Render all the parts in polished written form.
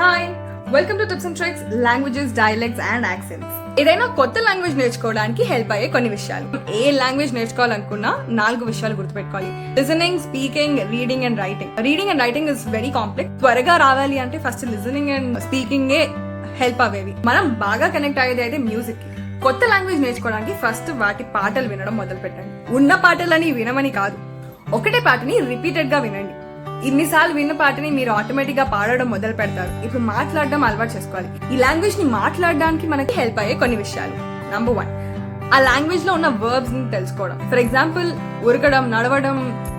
Hi, welcome to tips and tricks languages, dialects and accents. ఏదైనా కొత్త language నేర్చుకోవడానికి help అయ్యే కొన్ని విషయాలు. ఏ లాంగ్వేజ్ నేర్చుకోవాలనుకున్నా 4 విషయాలు గుర్తుపెట్టుకోవాలి. Listening, speaking, reading and writing. Reading and writing is very complex. త్వరగా రావాలి అంటే first listening and speaking help అవేవి. మనం బాగా కనెక్ట్ అయ్యేది అయితే మ్యూజిక్. కొత్త లాంగ్వేజ్ నేర్చుకోవడానికి ఫస్ట్ వాటి పాటలు వినడం మొదలు పెట్టండి. ఉన్న పాటలని వినమని కాదు, ఒకటే పాటని రిపీటెడ్ గా వినండి. ఇన్నిసార్లు విన్న పాటని మీరు ఆటోమేటిక్ గా పాడడం మొదలు పెడతారు. ఇప్పుడు మాట్లాడడం అలవాటు చేసుకోవాలి. ఈ లాంగ్వేజ్ ని మాట్లాడడానికి మనకి హెల్ప్ అయ్యే కొన్ని విషయాలు. నంబర్ 1, ఆ లాంగ్వేజ్ లో ఉన్న వర్బ్స్ ని తెలుసుకోవడం. ఫర్ ఎగ్జాంపుల్, ఉరకడం, నడవడం,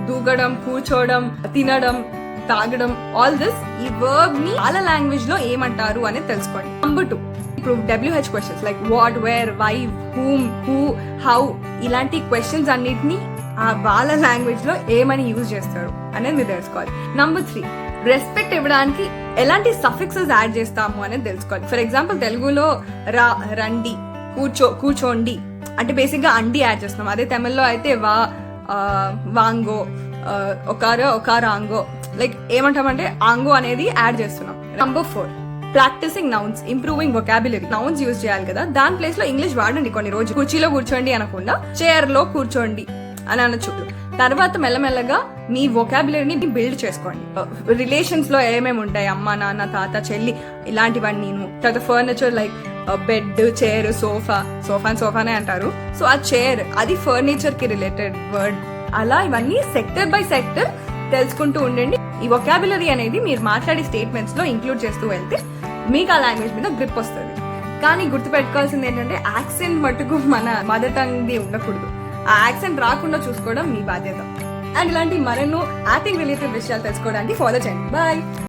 దూకడం, కూర్చోవడం, తినడం, తాగడం, ఆల్ దిస్ ఈ వర్బ్ ని వాళ్ళ లాంగ్వేజ్ లో ఏమంటారు అనేది తెలుసుకోండి. నంబర్ 2, ఇప్పుడు WH questions like what, where, why, whom, who, how ఇలాంటి క్వశ్చన్స్ అన్నిటిని ఆ వాళ్ళ లాంగ్వేజ్ లో ఏమని యూజ్ చేస్తారు అనేది మీరు తెలుసుకోవాలి. నంబర్ 3, రెస్పెక్ట్ ఇవ్వడానికి ఎలాంటి సఫిక్సెస్ యాడ్ చేస్తాము అనేది తెలుసుకోవాలి. ఫర్ ఎగ్జాంపుల్, తెలుగులో రా, రండి, కూర్చోండి అంటే బేసిక్ గా అండి యాడ్ చేస్తున్నాం. అదే తమిళ్లో అయితే వా, వాంగో, ఒకారాంగో లైక్ ఏమంటామంటే ఆంగో అనేది యాడ్ చేస్తున్నాం. Number 4, practicing nouns, improving vocabulary. Nouns use చేయాలి కదా, దాని ప్లేస్ లో ఇంగ్లీష్ వాడండి. కొన్ని రోజు కుర్చీలో కూర్చోండి అనకుండా చైర్ లో కూర్చోండి అని అనొచ్చు. తర్వాత మెల్లమెల్లగా మీ వొకాబులరీని బిల్డ్ చేసుకోండి. రిలేషన్స్ లో ఏమేమి ఉంటాయి, అమ్మ, నాన్న, తాత, చెల్లి ఇలాంటివన్నీ. తర్వాత ఫర్నిచర్ లైక్ బెడ్, చైర్, సోఫానే అంటారు. సో ఆ చైర్ అది ఫర్నిచర్ కి రిలేటెడ్ వర్డ్. అలా ఇవన్నీ సెక్టర్ బై సెక్టర్ తెలుసుకుంటూ ఉండండి. ఈ వొకాబులరీ అనేది మీరు మాట్లాడే స్టేట్మెంట్స్ లో ఇంక్లూడ్ చేస్తూ వెళ్తే మీకు ఆ లాంగ్వేజ్ మీద గ్రిప్ వస్తుంది. కానీ గుర్తుపెట్టుకోవాల్సింది ఏంటంటే యాక్సెంట్ మటుకు మన మదర్ టంగ్ ఉండకూడదు. ఆ యాక్సెంట్ రాకుండా చూసుకోవడం మీ బాధ్యత. అండ్ ఇలాంటి మరెన్నో యాక్టింగ్ రిలేటెడ్ విషయాలు తెలుసుకోవడానికి ఫాలో చేయండి. బాయ్.